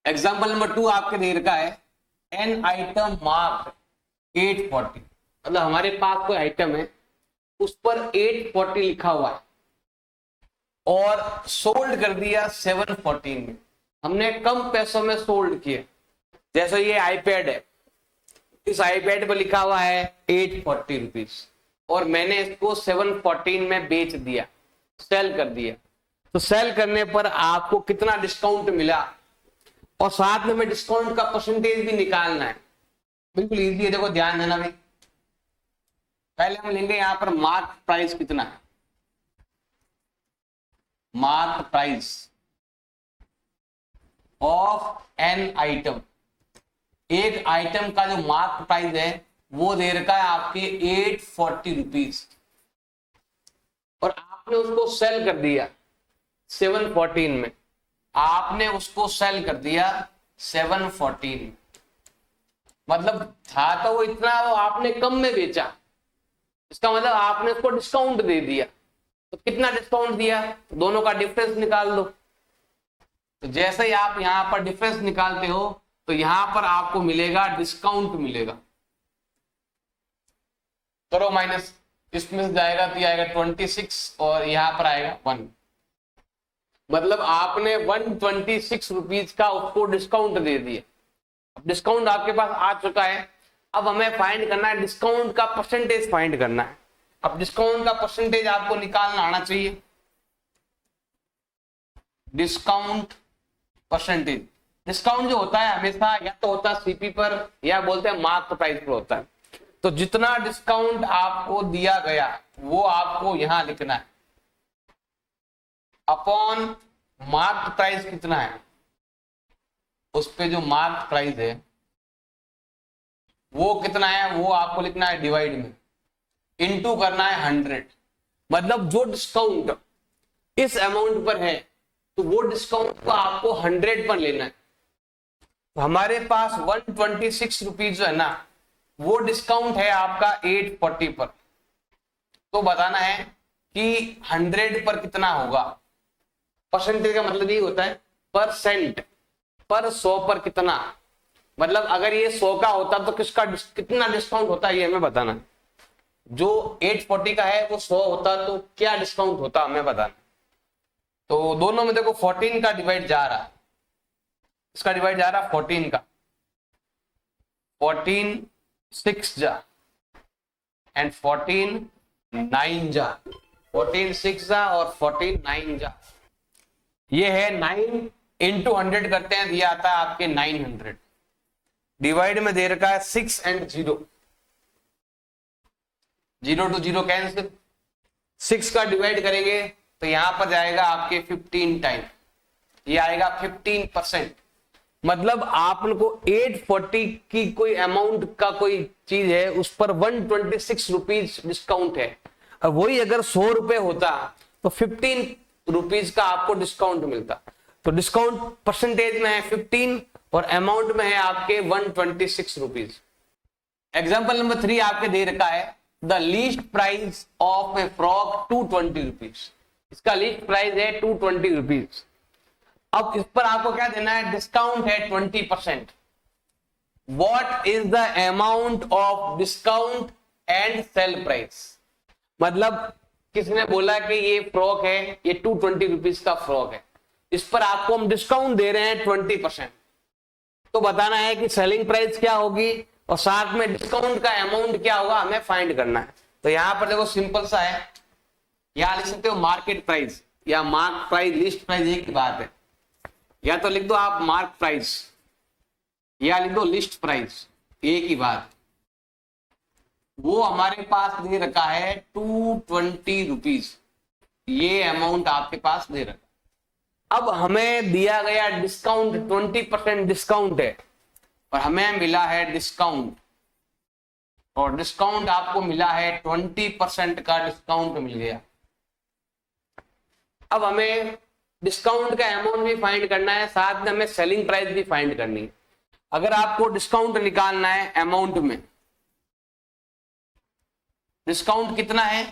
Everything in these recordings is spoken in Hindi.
एग्जाम्पल नंबर 2 आपके दे रखा है एन आइटम मार्क 840, मतलब हमारे पास कोई आइटम है उस पर 840 लिखा हुआ है और सोल्ड कर दिया 714 में। हमने कम पैसों में सोल्ड किया। जैसे ये आईपैड है, इस आईपैड पर लिखा हुआ है 840 रुपीज और मैंने इसको 714 में बेच दिया, सेल कर दिया। तो सेल करने पर आपको कितना डिस्काउंट मिला और साथ में डिस्काउंट का परसेंटेज भी निकालना है। बिल्कुल इजी है, देखो ध्यान देना भाई। पहले हम लेंगे यहां पर मार्क प्राइस कितना है, mark price of an item. एक आइटम का जो मार्क प्राइस है वो दे रखा है आपके 840 रुपीज और आपने उसको सेल कर दिया 714 में। आपने उसको सेल कर दिया 714 में, मतलब था तो वो इतना, वो आपने कम में बेचा, इसका मतलब आपने उसको डिस्काउंट दे दिया। तो कितना डिस्काउंट दिया, तो दोनों का डिफरेंस निकाल दो। तो जैसे ही आप यहां पर डिफरेंस निकालते हो तो यहां पर आपको मिलेगा डिस्काउंट मिलेगा। करो माइनस, इसमें से जाएगा तो आएगा 26 और यहां पर आएगा 1, मतलब आपने 126 रुपीज का उसको डिस्काउंट दे दिया। अब डिस्काउंट आपके पास आ चुका है, अब हमें फाइंड करना है डिस्काउंट का परसेंटेज फाइंड करना है। अब डिस्काउंट का परसेंटेज आपको निकालना आना चाहिए। डिस्काउंट परसेंटेज, डिस्काउंट जो होता है हमेशा या तो होता है सीपी पर या बोलते हैं मार्क प्राइस पर होता है। तो जितना डिस्काउंट आपको दिया गया वो आपको यहां लिखना है अपॉन मार्क प्राइस कितना है, उस पे जो मार्क प्राइस है वो कितना है वो आपको लिखना है डिवाइड में, इनटू करना है 100। मतलब जो डिस्काउंट इस अमाउंट पर है तो वो डिस्काउंट को आपको 100 पर लेना है। तो हमारे पास 126 रुपीज जो है ना वो डिस्काउंट है आपका 840 पर। तो बताना है कि 100 पर कितना होगा। परसेंटेज का मतलब ये होता है परसेंट पर 100 पर कितना, मतलब अगर ये 100 का होता तो किसका कितना डिस्काउंट होता है ये हमें बताना है। जो 840 का है वो 100 होता तो क्या डिस्काउंट होता हमें बताना। तो दोनों में देखो 14 का डिवाइड जा रहा है, इसका डिवाइड जा रहा है 14 का, 14 6 जा एंड 14 9 जा, 14 6 जा और 14 9 जा। ये है 9 इंटू 100 करते हैं, दिया आता है आपके 900। डिवाइड में दे रखा है 6 एंड 0, 0 to 0 कैंसिल। 6 का डिवाइड करेंगे तो यहां पर जाएगा आपके 15 टाइम, ये आएगा 15%। मतलब आपको 840 की कोई अमाउंट का कोई चीज है उस पर 126 रुपीज डिस्काउंट है, और वही अगर 100 रुपए होता तो 15 रुपीज का आपको डिस्काउंट मिलता। तो डिस्काउंट परसेंटेज में है 15 और अमाउंट में है आपके 126 रुपीज। एग्जाम्पल नंबर 3 आपके दे रखा है the least price of A frock 220 rupees. इसका लीस्ट प्राइस है 220 रुपीज। अब इस पर आपको क्या देना है, डिस्काउंट है 20%। What is the amount of discount and sale price. मतलब किसने बोला कि ये फ्रॉक है, ये 220 रुपीज का फ्रॉक है, इस पर आपको हम डिस्काउंट दे रहे हैं 20%। तो बताना है कि सेलिंग प्राइस क्या होगी और साथ में डिस्काउंट का अमाउंट क्या होगा, हमें फाइंड करना है। तो यहां पर देखो सिंपल सा है, यहां लिख सकते हो मार्केट प्राइस या मार्क प्राइस, लिस्ट प्राइस एक ही बात है। या तो लिख दो आप मार्क प्राइस या लिख दो लिस्ट प्राइस, एक ही बात। वो हमारे पास दे रखा है 220 रुपीज, ये अमाउंट आपके पास दे रखा। अब हमें दिया गया डिस्काउंट 20% डिस्काउंट है और हमें मिला है डिस्काउंट, और डिस्काउंट आपको मिला है 20% का डिस्काउंट मिल गया। अब हमें डिस्काउंट का अमाउंट भी फाइंड करना है, साथ में हमें सेलिंग प्राइस भी फाइंड करनी है। अगर आपको डिस्काउंट निकालना है अमाउंट में, डिस्काउंट कितना है,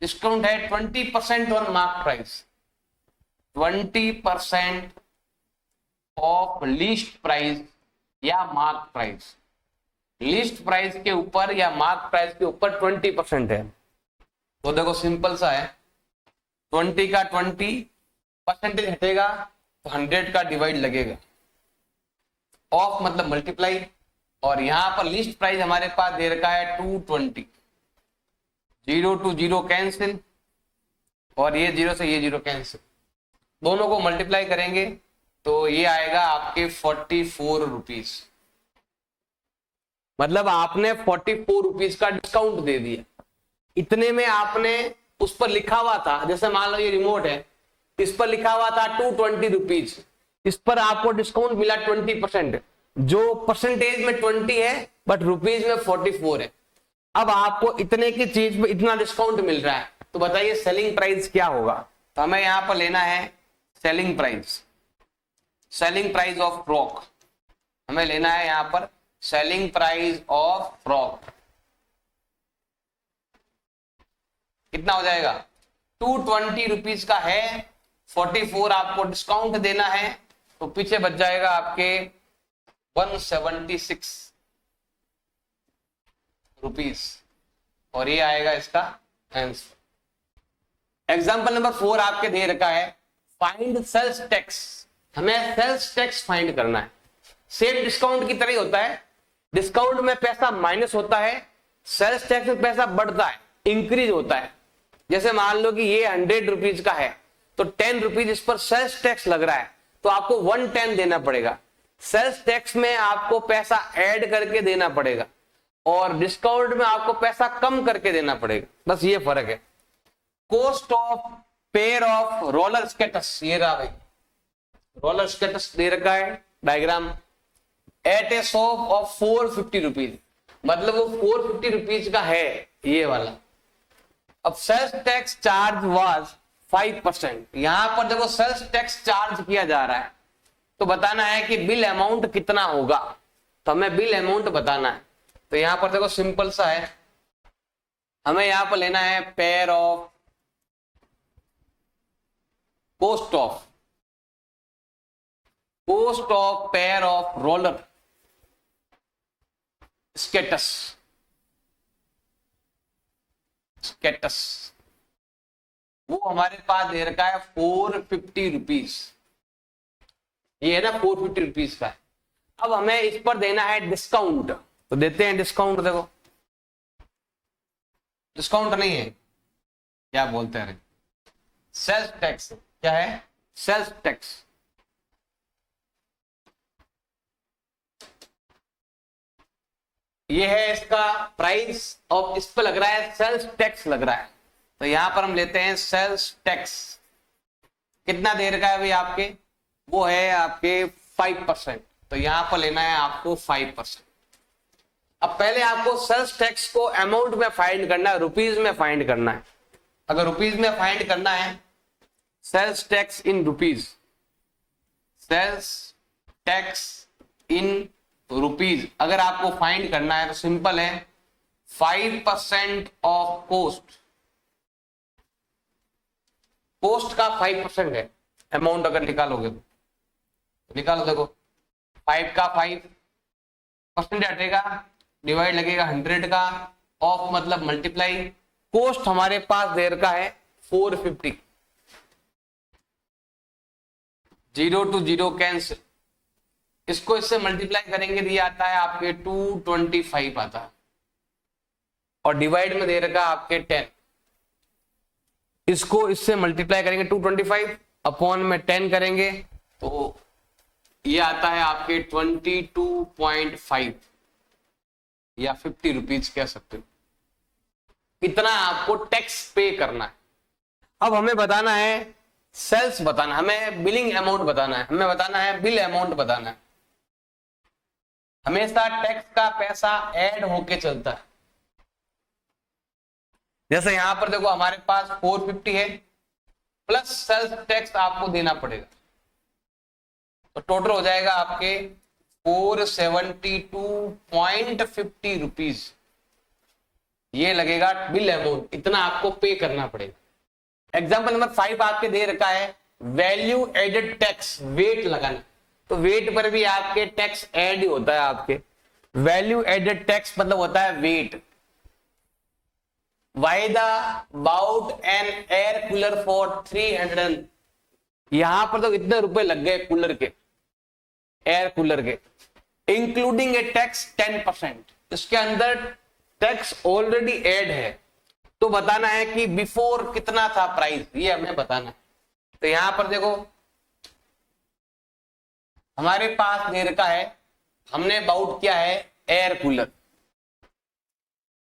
डिस्काउंट है 20% on mark price, 20% of list price या मार्क प्राइस। लिस्ट प्राइस के ऊपर या मार्क प्राइस के ऊपर 20% है। तो देखो सिंपल सा है, 20 का 20% हटेगा तो 100 का डिवाइड लगेगा। ऑफ मतलब मल्टीप्लाई, और यहां पर लिस्ट प्राइस हमारे पास दे रखा है 220। 0 to 0 कैंसिल, और ये 0 से ये 0 कैंसिल, दोनों को मल्टीप्लाई करेंगे तो ये आएगा आपके 44 रुपीज। मतलब आपने 44 रुपीज का डिस्काउंट दे दिया। इतने में आपने उस पर लिखा हुआ था, जैसे मान लो ये रिमोट है, इस पर लिखा हुआ था 220 रुपीज, इस पर आपको डिस्काउंट मिला 20%, जो परसेंटेज में 20 है बट रुपीज में 44 है। अब आपको इतने की चीज में इतना डिस्काउंट मिल रहा है, तो बताइए सेलिंग प्राइस क्या होगा। तो हमें यहां पर लेना है selling price, selling price of frock. हमें लेना है यहां पर सेलिंग प्राइस ऑफ फ्रॉक। कितना हो जाएगा, 220 रुपीज का है, 44 आपको डिस्काउंट देना है, तो पीछे बच जाएगा आपके 176 रुपीज, और ये आएगा इसका आंसर। एग्जाम्पल नंबर 4 आपके दे रखा है, फाइंड सेल्स टैक्स। हमें सेल्स टैक्स फाइंड करना है। सेम डिस्काउंट की तरह होता है, डिस्काउंट में पैसा माइनस होता है, सेल्स टैक्स में पैसा बढ़ता है, इंक्रीज होता है। जैसे मान लो कि ये 100 रुपीज का है, तो 10 रुपीज इस पर सेल्स टैक्स लग रहा है, तो आपको 110 देना पड़ेगा। सेल्स टैक्स में आपको पैसा ऐड करके देना पड़ेगा, और डिस्काउंट में आपको पैसा कम करके देना पड़ेगा, बस ये फर्क है। Cost of pair of roller skaters, ये रहा भाई, रोलर स्केटर्स दे रखा है diagram, at a shop of 450 rupees, मतलब वो 450 रुपीज का है ये वाला। अब सेल्स टैक्स चार्ज वाज 5%, यहां पर देखो सेल्स टैक्स चार्ज किया जा रहा है, तो बताना है कि बिल अमाउंट कितना होगा, तो हमें बिल अमाउंट बताना है। तो यहां पर देखो सिंपल सा है, हमें यहां पर लेना है pair of cost of pair of roller skates, वो हमारे पास दे रखा है 450 रुपीज, ये है ना 450 रुपीज का है। अब हमें इस पर देना है डिस्काउंट, तो देते हैं डिस्काउंट। देखो डिस्काउंट नहीं है, क्या बोलते हैं, सेल्स टैक्स। क्या है, सेल्स टैक्स। ये है इसका प्राइस, और इस पर लग रहा है सेल्स टैक्स लग रहा है, तो यहां पर हम लेते हैं सेल्स टैक्स। कितना दे रखा है भाई आपके, वो है आपके 5%, तो यहां पर लेना है आपको 5%। अब पहले आपको सेल्स टैक्स को अमाउंट में फाइंड करना है, रुपीज में फाइंड करना है। अगर रुपीज में फाइंड करना है, sales tax in rupees, sales tax in rupees अगर आपको फाइंड करना है तो सिंपल है, 5% ऑफ कोस्ट, कोस्ट का 5% है अमाउंट। अगर निकालोगे तो निकालो, देखो 5 का 5% हटेगा, डिवाइड लगेगा 100 का, ऑफ मतलब मल्टीप्लाई, कोस्ट हमारे पास देर का है 450, 0 to 0 कैंसिल, इसको इससे मल्टीप्लाई करेंगे तो ये आता है आपके 225 आता है, और डिवाइड में दे रखा आपके 10, इसको इससे मल्टीप्लाई करेंगे 225 अपॉन में 10 करेंगे तो ये आता है आपके 22.5 या 50 रुपीज कह सकते हो। इतना आपको टैक्स पे करना है। अब हमें बताना है सेल्स बताना, हमें बिलिंग अमाउंट बताना है, हमें बताना है बिल अमाउंट बताना है। हमेशा टैक्स का पैसा ऐड होके चलता है। जैसे यहां पर देखो हमारे पास 450 है, प्लस सेल्स टैक्स आपको देना पड़ेगा, तो टोटल हो जाएगा आपके 472.50 रुपीज, ये लगेगा बिल अमाउंट, इतना आपको पे करना पड़ेगा। एग्जाम्पल नंबर 5 आपके दे रखा है वैल्यू एडेड टैक्स, वेट लगाना, तो वेट पर भी आपके टैक्स ऐड ही होता है। आपके वैल्यू एडेड टैक्स मतलब होता है wait. Why the bought an air cooler for 300? यहां पर तो इतने रुपए लग गए कूलर के, एयर कूलर के, इंक्लूडिंग ए टैक्स 10%। इसके अंदर टैक्स ऑलरेडी ऐड है, तो बताना है कि बिफोर कितना था प्राइस, ये हमें बताना है। तो यहां पर देखो हमारे पास दे रखा है, हमने बाउट किया है एयर कूलर,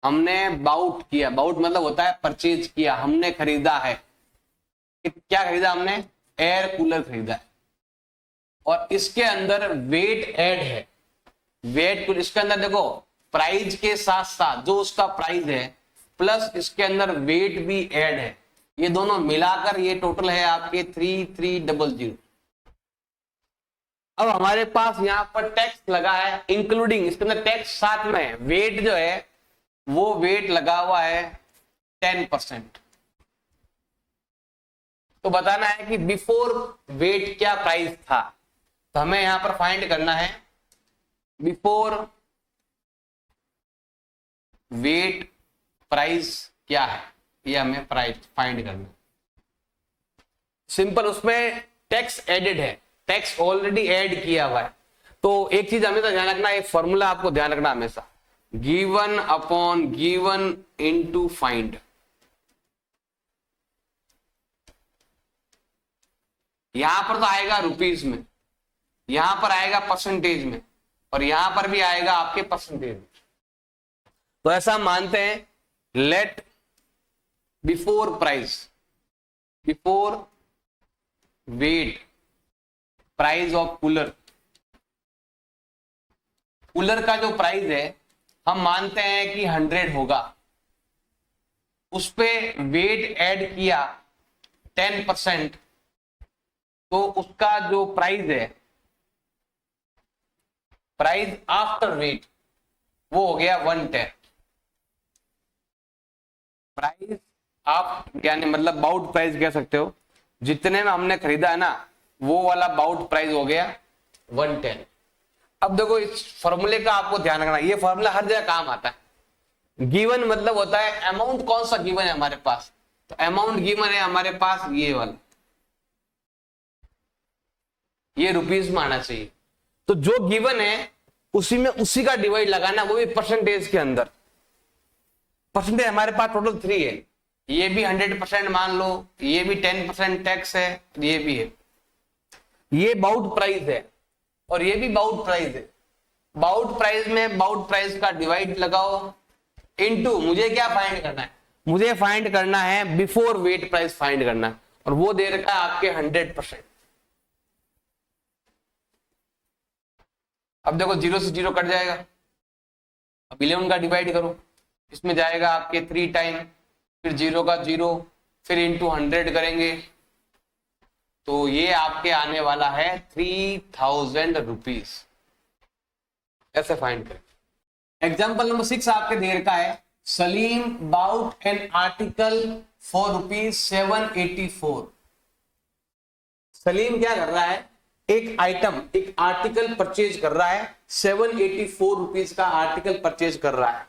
हमने बाउट किया, बाउट मतलब होता है परचेज किया, हमने खरीदा है। क्या खरीदा हमने? एयर कूलर खरीदा है। और इसके अंदर वेट ऐड है, वेट इसके अंदर देखो प्राइस के साथ साथ जो उसका प्राइस है प्लस इसके अंदर वेट भी ऐड है, ये दोनों मिलाकर ये टोटल है आपके 3300। अब हमारे पास यहां पर टैक्स लगा है इंक्लूडिंग, इसके अंदर टैक्स साथ में है, वेट जो है वो वेट लगा हुआ है 10%। तो बताना है कि बिफोर वेट क्या प्राइस था, तो हमें यहां पर फाइंड करना है बिफोर वेट प्राइस क्या है, ये हमें प्राइस फाइंड करना है। सिंपल, उसमें टैक्स एडेड है, टैक्स ऑलरेडी ऐड किया हुआ है। तो एक चीज हमेशा ध्यान रखना, एक फॉर्मूला आपको ध्यान रखना हमेशा, given upon given into find. यहां पर तो आएगा रुपीस में, यहां पर आएगा परसेंटेज में, और यहां पर भी आएगा आपके परसेंटेज में। तो ऐसा मानते हैं let before price, before VAT price of cooler, cooler का जो प्राइस है हम मानते हैं कि 100 होगा, उस पे वेट ऐड किया 10%, तो उसका जो प्राइस है, प्राइस आफ्टर वेट, वो हो गया 110। प्राइस आप यानी मतलब बाउट प्राइस कह सकते हो, जितने में हमने खरीदा है ना वो वाला बाउट प्राइस हो गया 110। अब देखो इस फॉर्मूले का आपको ध्यान रखना, ये फॉर्मूला हर जगह काम आता है। गिवन मतलब होता है अमाउंट, कौन सा गिवन है हमारे पास, तो अमाउंट गिवन है हमारे पास ये वाला, ये रुपीस में आना चाहिए। तो जो गिवन है उसी में उसी का डिवाइड लगाना, वो भी परसेंटेज के अंदर। परसेंटेज हमारे पास टोटल 3 है, ये भी 100% मान लो, ये भी 10% टैक्स है, ये भी है, ये बाउट प्राइस है और ये भी बाउट प्राइस है। बाउट प्राइस में बाउट प्राइस का डिवाइड लगाओ इनटू, मुझे क्या फाइंड करना है, मुझे फाइंड करना है बिफोर वेट प्राइस फाइंड करना है, और वो दे रखा है आपके 100%। अब देखो 0 से 0 कट जाएगा, अब 11 का डिवाइड करो, इसमें जाएगा आपके 3 टाइम, फिर 0 का 0, फिर इंटू 100 करेंगे, तो ये आपके आने वाला है 3000 रुपीज। ऐसे फाइंड करें। एग्जाम्पल नंबर 6 आपके दे रखा है, Salim bought an article for ₹784। Salim क्या कर रहा है, एक आइटम, एक आर्टिकल परचेज कर रहा है, 784 रुपीज का आर्टिकल परचेज कर रहा है,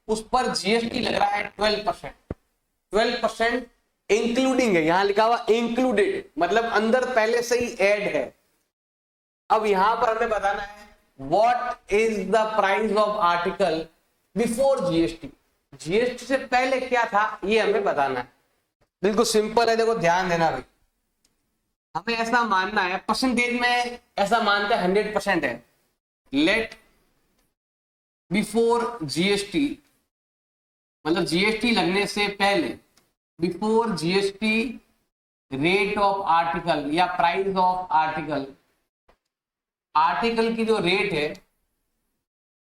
उस पर जीएसटी लग रहा है 12%। 12% इंक्लूडिंग है, यहां लिखा हुआ इंक्लूडेड, मतलब अंदर पहले से ही ऐड है। अब यहां पर हमें बताना है what is the price of article before GST, GST से पहले क्या था ये हमें बताना है। बिल्कुल सिंपल है, देखो ध्यान देना भाई, हमें ऐसा मानना है, परसेंटेज में ऐसा मानते हैं 100% है, लेट बिफोर जीएसटी, मतलब जीएसटी लगने से पहले, before GST rate of article या प्राइस ऑफ आर्टिकल, आर्टिकल की जो रेट है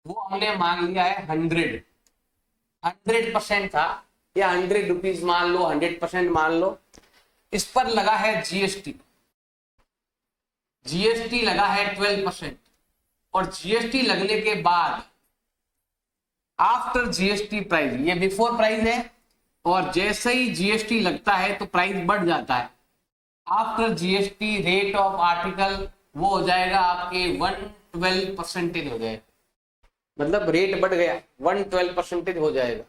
वो हमने मान लिया है 100% था, या 100 रुपीज मान लो, 100% मान लो, इस पर लगा है जीएसटी, जीएसटी लगा है 12%, और जीएसटी लगने के बाद आफ्टर जीएसटी प्राइस, ये बिफोर प्राइस है, और जैसे ही जीएसटी लगता है तो प्राइस बढ़ जाता है। After GST rate of article वो हो जाएगा आपके 112% हो जाएगा, मतलब रेट बढ़ गया 112% हो जाएगा।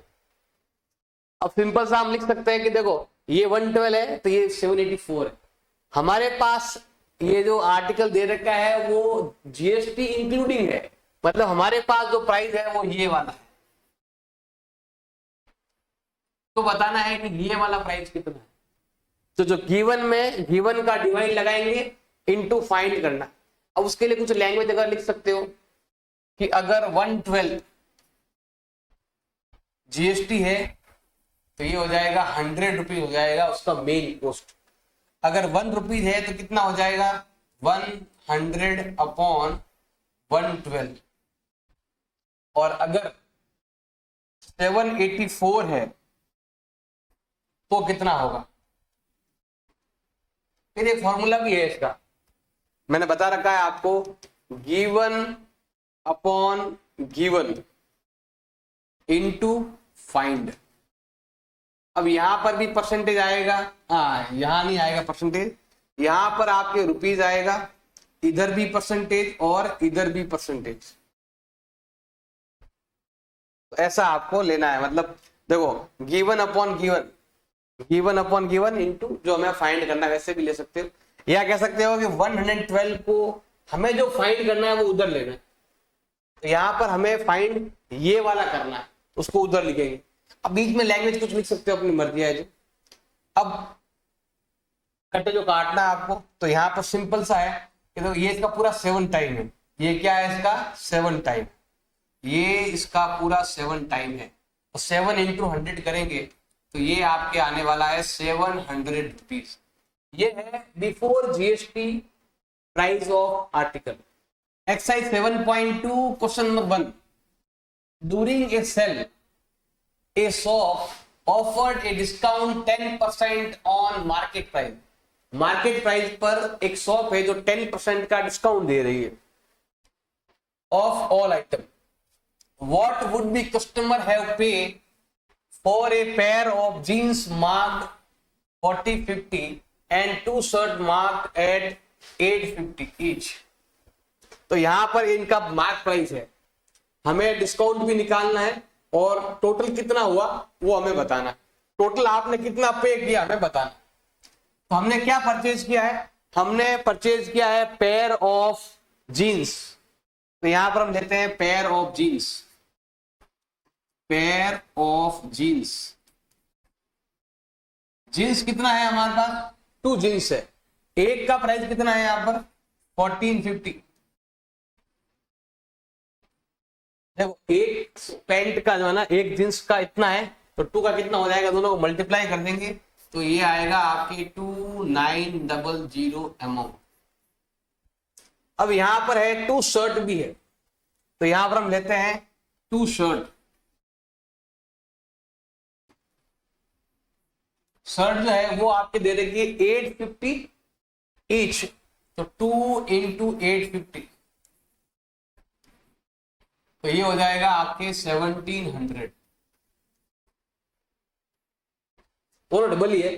अब सिंपल सा हम लिख सकते हैं कि देखो ये 112 है तो ये 784 है। हमारे पास ये जो आर्टिकल दे रखा है वो जीएसटी इंक्लूडिंग है, मतलब हमारे पास जो प्राइस है वो ये वाला है। तो बताना है कि ये वाला प्राइस कितना है। तो जो गिवन में गिवन का डिवाइड लगाएंगे इनटू फाइंड करना। अब उसके लिए कुछ लैंग्वेज अगर लिख सकते हो कि अगर 112 जीएसटी है तो ये हो जाएगा 100 रुपीज हो जाएगा उसका मेन कॉस्ट। अगर 1 रुपीज है तो कितना हो जाएगा 100 अपॉन 112। और अगर 784 है तो कितना होगा। फिर एक फॉर्मूला भी है इसका, मैंने बता रखा है आपको, given upon given into find. अब यहां पर भी परसेंटेज आएगा, हाँ यहां नहीं आएगा परसेंटेज, यहां पर आपके रुपीज आएगा, इधर भी परसेंटेज और इधर भी परसेंटेज। तो ऐसा आपको लेना है, मतलब देखो given upon given, given upon given into जो हमें फाइंड करना है, वैसे भी ले सकते हो, या कह सकते हो कि 112 को हमें जो फाइंड करना है वो उधर लेना है। तो यहां पर हमें फाइंड ये वाला करना है, उसको उधर लिखेंगे। अब बीच में लैंग्वेज कुछ लिख सकते हो, अपनी मर्जी है जो। अब कट जो काटना है आपको, तो यहाँ पर सिंपल सा है कि तो ये इसका पूरा 7 टाइम है। ये क्या है इसका 7 टाइम, ये इसका पूरा 7 टाइम है। तो 7 इंटू 100 करेंगे तो ये आपके आने वाला है 700 रुपीज। ये है before GST price of article. Exercise 7.2 question number 1, during a sale a shop offered a discount 10% on market price। Market price पर एक शॉप है जो 10% का डिस्काउंट दे रही है off all item. What would be customer have pay for a pair of jeans marked 40-50 and 2 shirt marked at 850 each. तो यहां पर इनका मार्क प्राइस है, हमें डिस्काउंट भी निकालना है और टोटल कितना हुआ वो हमें बताना। टोटल आपने कितना पे किया हमें बताना। तो हमने क्या परचेज किया है, हमने परचेज किया है पेयर ऑफ जीन्स। तो यहां पर हम लेते हैं pair of jeans, pair of jeans. Jeans कितना है हमारे पास 2 जीन्स है, एक का प्राइस कितना है यहां पर 1450। देखो एक पैंट का जो है ना, एक जींस का इतना है, तो 2 का कितना हो जाएगा, दोनों को मल्टीप्लाई कर देंगे तो ये आएगा आपके 2900 अमाउंट। अब यहां पर है 2 शर्ट भी है, तो यहां पर हम लेते हैं 2 शर्ट। शर्ट जो है वो आपके दे देगी 850 ईच, तो 2 इंटू 850, तो ये हो जाएगा आपके 1700। दोनों डबल ही है,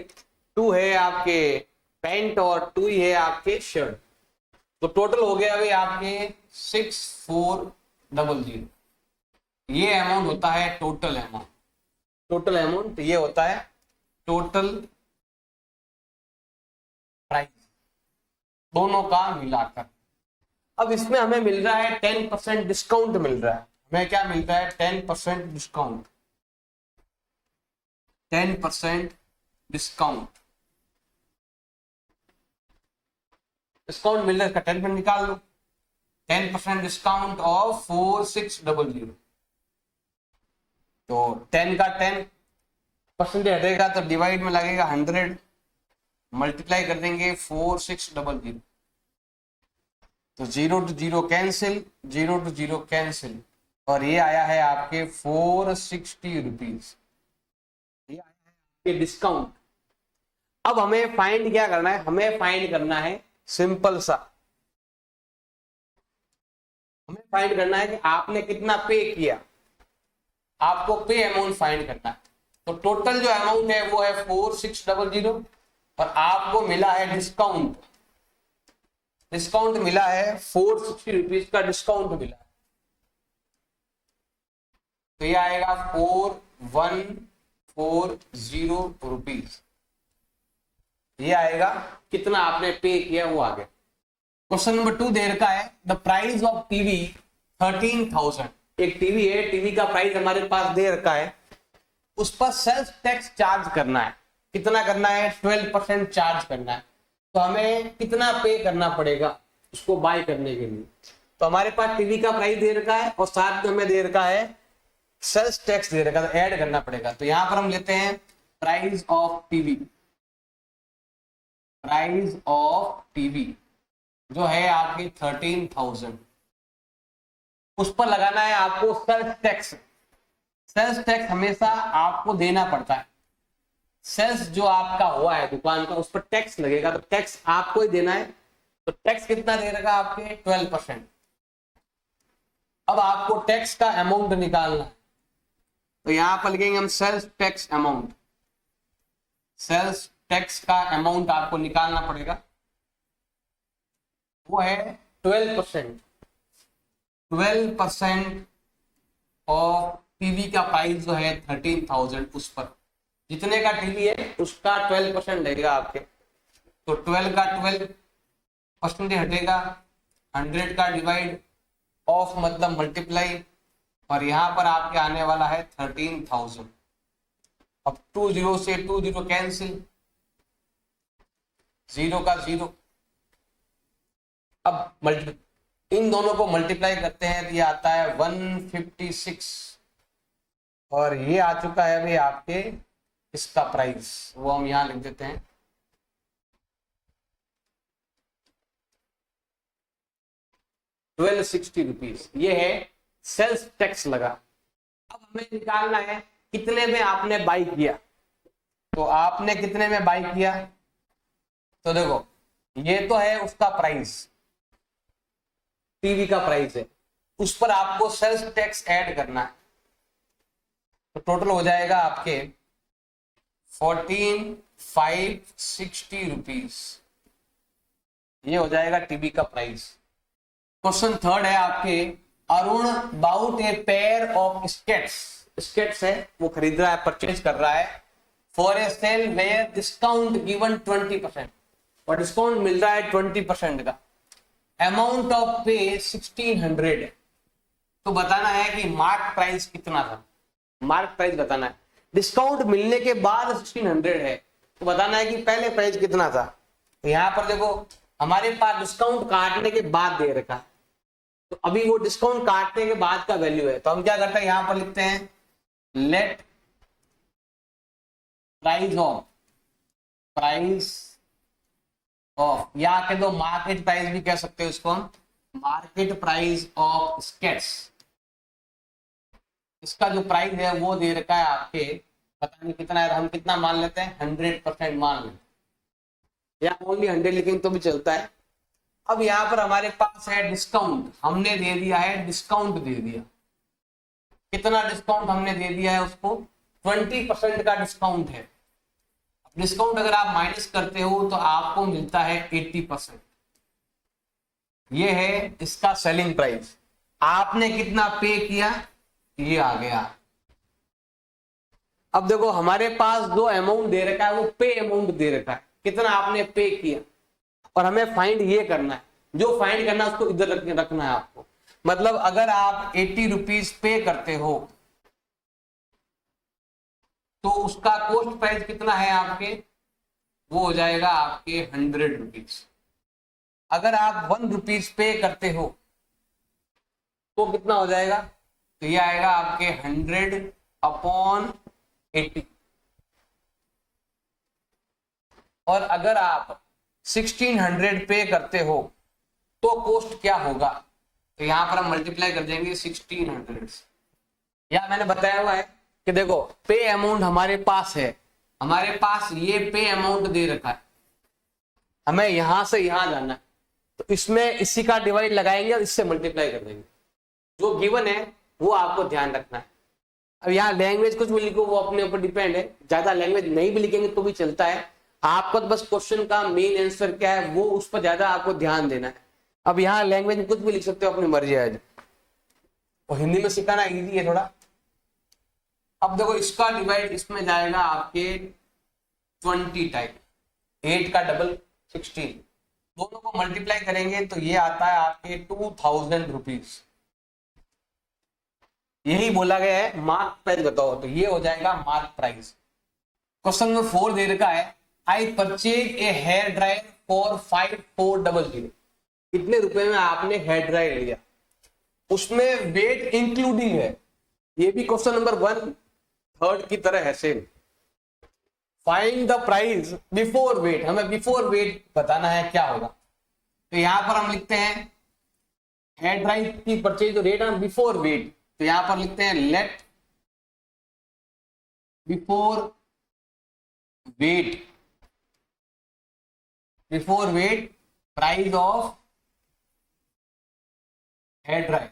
2 है आपके पैंट और 2 ही है आपके शर्ट। तो टोटल हो गया भाई आपके 6400। ये अमाउंट होता है टोटल अमाउंट। टोटल अमाउंट ये होता है टोटल प्राइस दोनों का मिलाकर। अब इसमें हमें मिल रहा है 10% डिस्काउंट मिल रहा है। हमें क्या मिल रहा है 10% डिस्काउंट, 10% डिस्काउंट। डिस्काउंट मिल रहा है, इसका 10% निकाल लो। 10% डिस्काउंट ऑफ 4600, तो 10 का 10% हटेगा तो डिवाइड में लगेगा 100, मल्टीप्लाई कर देंगे 4600, तो 0 to 0 कैंसिल, 0 to 0 कैंसिल, और ये आया है आपके 460 रुपीज। ये आया है आपके डिस्काउंट। अब हमें फाइंड क्या करना है, हमें फाइंड करना है सिंपल सा, हमें फाइंड करना है कि आपने कितना पे किया। आपको पे अमाउंट फाइंड करना है। तो टोटल जो अमाउंट है वो है 4600 और आपको मिला है डिस्काउंट डिस्काउंट मिला है 460 रुपीज का डिस्काउंट मिला है, तो ये आएगा 4140 रुपीज। ये आएगा कितना आपने पे किया वो आ गया। क्वेश्चन नंबर 2 दे रखा है द प्राइस ऑफ टीवी 13,000। एक टीवी है, टीवी का प्राइस हमारे पास दे रखा है, उस पर सेल्स टैक्स चार्ज करना है। कितना करना है? 12% चार्ज करना है। तो हमें कितना पे करना पड़ेगा उसको बाय करने के लिए? तो हमारे पास टीवी का प्राइस दे रखा है और साथ में हमें दे रखा है सेल्स टैक्स दे रखा है, तो ऐड करना पड़ेगा। तो यहां पर हम लेते हैं price of TV. Price of TV जो है आपकी 13,000, उस पर लगाना है आपको सेल्स टैक्स। सेल्स टैक्स हमेशा आपको देना पड़ता है। सेल्स जो आपका हुआ है दुकान का, उस पर टैक्स लगेगा, तो टैक्स आपको ही देना है। तो टैक्स कितना दे रखा आपके? 12%। अब आपको टैक्स का अमाउंट निकालना है, तो यहां पर लिखेंगे हम sales tax amount. Sales tax का अमाउंट आपको निकालना पड़ेगा, वो है 12%। 12% ऑफ टीवी का प्राइस जो है 13,000, उस पर जितने का टीवी है उसका 12% लगेगा आपके। तो 12 का 12% हटेगा, 100 का डिवाइड, ऑफ मतलब मल्टीप्लाई, और यहां पर आपके आने वाला है 13,000। अब 20 से 20 कैंसिल, 0 का 0। अब इन दोनों को मल्टीप्लाई करते हैं तो ये आता है 156, और ये आ चुका है भाई आपके इसका प्राइस, वो हम यहां लिख देते हैं 1260 रुपीज। ये है सेल्स टैक्स लगा। अब हमें निकालना है कितने में आपने बाई किया। तो आपने कितने में बाई किया? तो देखो ये तो है उसका प्राइस, टीवी का प्राइस है, उस पर आपको सेल्स टैक्स ऐड करना है। तो टोटल हो जाएगा आपके 14,560 रुपीज। ये हो जाएगा टीवी का प्राइस। क्वेश्चन 3 है आपके Arun bought a pair of skates. Skates है वो खरीद रहा है, परचेज कर रहा है, for a sale where discount given 20%, और डिस्काउंट मिल रहा है 20% का। अमाउंट ऑफ पे 1600। तो बताना है कि मार्क प्राइस कितना था। मार्क प्राइस बताना है। डिस्काउंट मिलने के बाद 1600 है, तो बताना है कि पहले प्राइस कितना था। तो यहां पर देखो हमारे पास डिस्काउंट काटने के बाद दे रखा है, तो अभी वो डिस्काउंट काटने के बाद का वैल्यू है। तो हम क्या करते हैं, यहां पर लिखते हैं लेट प्राइस ऑफ, या कह दो मार्केट प्राइस भी कह सकते हो इसको हम, मार्केट प्राइस ऑफ स्केट्स। इसका जो प्राइस है वो दे रखा है आपके, पता नहीं कितना है, हम कितना मान लेते हैं 100% मान लेते हैं, या ओनली 100 लिखेंगे तो भी चलता है। अब यहां पर हमारे पास है डिस्काउंट, हमने दे दिया है, डिस्काउंट दे दिया। कितना डिस्काउंट हमने दे दिया है उसको? 20% का डिस्काउंट है। डिस्काउंट अगर आप माइनस करते हो तो आपको मिलता है 80%। ये है इसका सेलिंग प्राइस। आपने कितना पे किया, ये आ गया। अब देखो हमारे पास जो अमाउंट दे रखा है वो पे अमाउंट दे रखा है, कितना आपने पे किया, और हमें फाइंड ये करना है। जो फाइंड करना है उसको इधर रखना है आपको। मतलब अगर आप 80 रुपीज पे करते हो तो उसका कॉस्ट प्राइस कितना है आपके, वो हो जाएगा आपके 100 रुपीज। अगर आप 1 रुपीज पे करते हो तो कितना हो जाएगा, तो ये आएगा आपके 100/80। और अगर आप 1600 पे करते हो तो कॉस्ट क्या होगा, तो यहां पर हम मल्टीप्लाई कर देंगे 1600 से। या मैंने बताया हुआ है कि देखो पे अमाउंट हमारे पास है, हमारे पास ये पे अमाउंट दे रखा है, हमें यहां से यहां जाना है, तो इसमें इसी का डिवाइड लगाएंगे और इससे मल्टीप्लाई कर देंगे। जो गिवन है वो आपको ध्यान रखना है। अब यहाँ लैंग्वेज कुछ भी लिखो वो अपने ऊपर डिपेंड है, ज्यादा लैंग्वेज नहीं भी लिखेंगे तो भी चलता है, आपको तो बस क्वेश्चन का मेन आंसर क्या है वो उस पर ज्यादा आपको ध्यान देना है। अब यहाँ लैंग्वेज में कुछ भी लिख सकते हो, अपनी मर्जी है। और हिंदी में सिखाना इजी है थोड़ा। अब देखो इसका डिवाइड इसमें जाएगा आपके 20 टाइम, 8 का डबल 16, दोनों को मल्टीप्लाई करेंगे तो ये आता है आपके 2000 रुपीज। यही बोला गया है मार्क प्राइस बताओ, तो ये हो जाएगा मार्क प्राइस। क्वेश्चन नंबर 4 दे रखा है I purchase a hair dryer for 5400। कितने रुपए में आपने हेयर ड्रायर लिया, उसमें वेट इंक्लूडिंग है। ये भी क्वेश्चन नंबर 1/3 की तरह है same. Find the price before VAT, हमें बिफोर वेट बताना है क्या होगा। तो यहां पर हम लिखते हैं हेयर ड्रायर की purchase rate on before VAT, तो यहां पर लिखते हैं let before VAT price of hair dryer.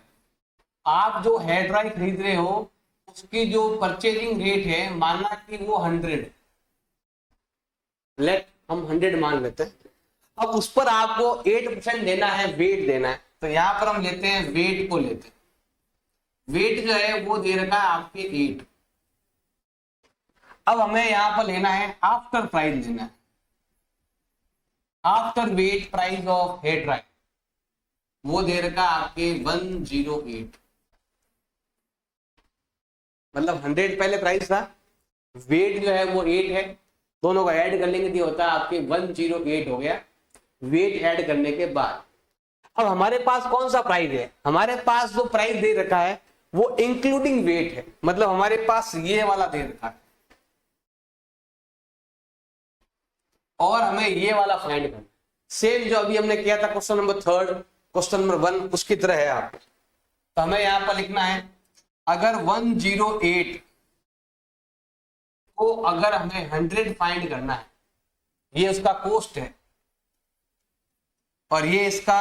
आप जो हेयर ड्रायर खरीद रहे हो उसकी जो परचेजिंग रेट है मानना कि वो 100, लेट हम 100 मान लेते हैं। अब उस पर आपको 8% देना है, वेट देना है, तो यहां पर हम लेते हैं वेट को लेते हैं। वेट जो है वो दे रखा है आपके 8। अब हमें यहां पर लेना है आफ्टर प्राइस लेना है, after VAT price of hair dryer, वो दे रखा है आपके 108। मतलब 100 पहले प्राइस था, वेट जो है वो 8 है, दोनों को ऐड कर लेंगे तो होता है आपके 108 हो गया वेट ऐड करने के बाद। अब हमारे पास कौन सा प्राइस है, हमारे पास जो प्राइस दे रखा है वो इंक्लूडिंग वेट है, मतलब हमारे पास ये वाला दे रखा है और हमें ये वाला फाइंड करना। सेम जो अभी हमने किया था क्वेश्चन नंबर 3, क्वेश्चन नंबर 1 उसकी तरह है आप। तो हमें यहां पर लिखना है अगर 108 को अगर हमें 100 फाइंड करना है, ये उसका कॉस्ट है और ये इसका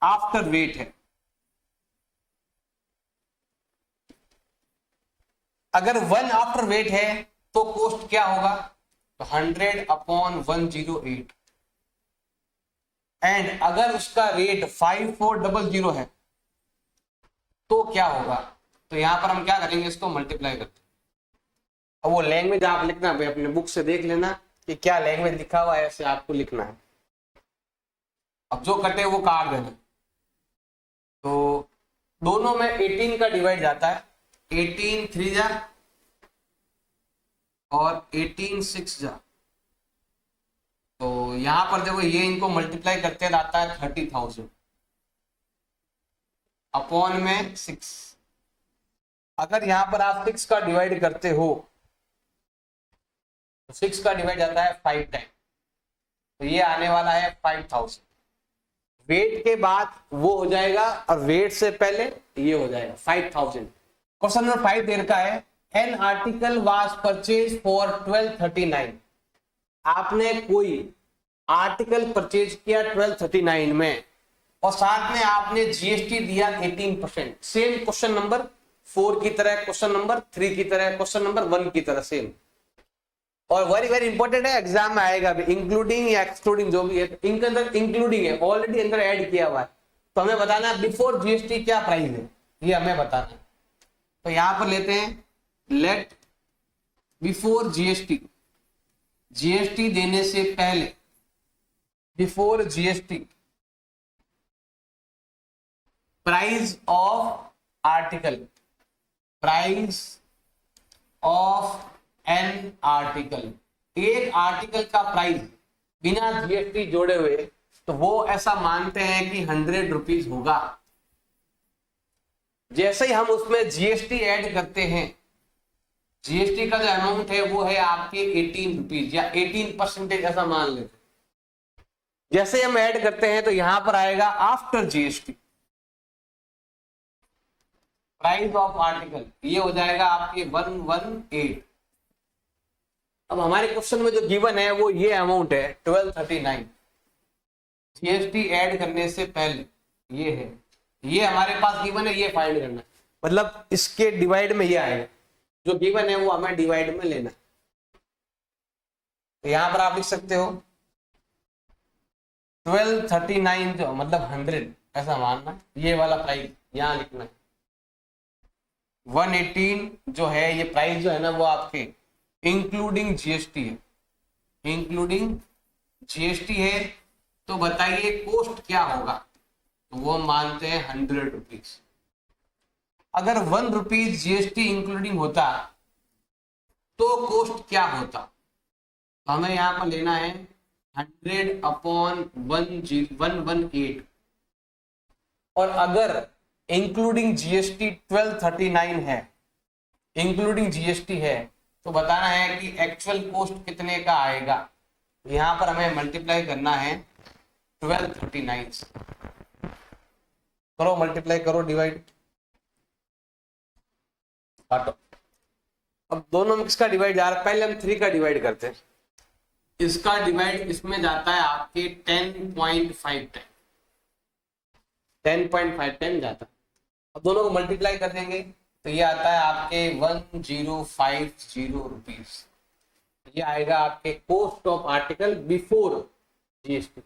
आफ्टर वेट है। अगर 1 आफ्टर वेट है तो कॉस्ट क्या होगा, तो 100/108। एंड अगर उसका रेट 5400 है तो क्या होगा, तो यहां पर हम क्या करेंगे, इसको मल्टीप्लाई करते हैं। अब वो लैंग्वेज आप लिखना भाई, अपने बुक से देख लेना कि क्या लैंग्वेज लिखा हुआ है, ऐसे आपको लिखना है। अब जो कटे वो काट देना। तो दोनों में 18 का डिवाइड जाता है, 18 3 जा और 18 6 जा। तो यहां पर देखो ये इनको मल्टीप्लाई करते रहता है 30,000 अपॉन में 6। अगर यहां पर आप 6 का डिवाइड करते हो तो 6 का डिवाइड जाता है 5 टाइम, तो ये आने वाला है 5000। वेट के बाद वो हो जाएगा और वेट से पहले ये हो जाएगा 5000। क्वेश्चन नंबर 5 दे रखा है an article was purchase for 1239। आपने कोई आर्टिकल परचेज किया 1239 में और साथ में आपने जीएसटी दिया 18%। सेम क्वेश्चन नंबर 4 की तरह, क्वेश्चन नंबर 3 की तरह, क्वेश्चन नंबर 1 की तरह सेम। और वेरी वेरी इंपॉर्टेंट है, एग्जाम में आएगा भी, इंक्लूडिंग या एक्सक्लूडिंग जो भी है, इनके अंदर इंक्लूडिंग है, ऑलरेडी अंदर ऐड किया हुआ है, तो हमें बताना है बिफोर जीएसटी क्या प्राइस है, ये हमें बताना है। तो यहां पर लेते हैं लेट बिफोर जीएसटी, जीएसटी देने से पहले, before GST price of article, price of an article. एक आर्टिकल का प्राइस बिना जीएसटी जोड़े हुए, तो वो ऐसा मानते हैं कि 100 रुपीज होगा। जैसे ही हम उसमें जीएसटी ऐड करते हैं, जीएसटी का जो अमाउंट है वो है आपके 18 रुपीज या 18% ऐसा मान लेते। जैसे ही हम ऐड करते हैं तो यहां पर आएगा after GST price of article, ये हो जाएगा आपके 118। अब हमारे क्वेश्चन में जो गिवन है वो ये अमाउंट है 1239, जीएसटी ऐड करने से पहले ये है, ये हमारे पास गिवन है, ये फाइंड करना है। मतलब इसके डिवाइड में ये आएगा, जो गिवन है वो हमें डिवाइड में लेना है। तो यहां पर आप लिख सकते हो 1239 जो मतलब 100 ऐसा मानना, ये वाला प्राइस यहां लिखना है। 118 जो है ये प्राइस जो है ना वो आपके इंक्लूडिंग जीएसटी है, इंक्लूडिंग जीएसटी है। तो बताइए कोस्ट क्या होगा, तो वो मानते हैं 100 रुपीज। अगर 1 रुपीज जीएसटी इंक्लूडिंग होता तो कोस्ट क्या होता, तो हमें यहां पर लेना है 100/118। और अगर इंक्लूडिंग जीएसटी 1239 है, इंक्लूडिंग जीएसटी है, तो बताना है कि एक्चुअल कोस्ट कितने का आएगा। यहां पर हमें मल्टीप्लाई करना है 1239 से। करो मल्टीप्लाई करो, डिवाइड काटो। अब दोनों में किसका डिवाइड जा रहा है, पहले हम 3 का डिवाइड करते हैं। इसका डिवाइड इसमें जाता है आपके 10.5 टाइम, 10.5 टाइम जाता है। अब दोनों को मल्टीप्लाई कर देंगे तो ये आता है आपके 1050 रुपीज। ये आएगा आपके cost of article before GST.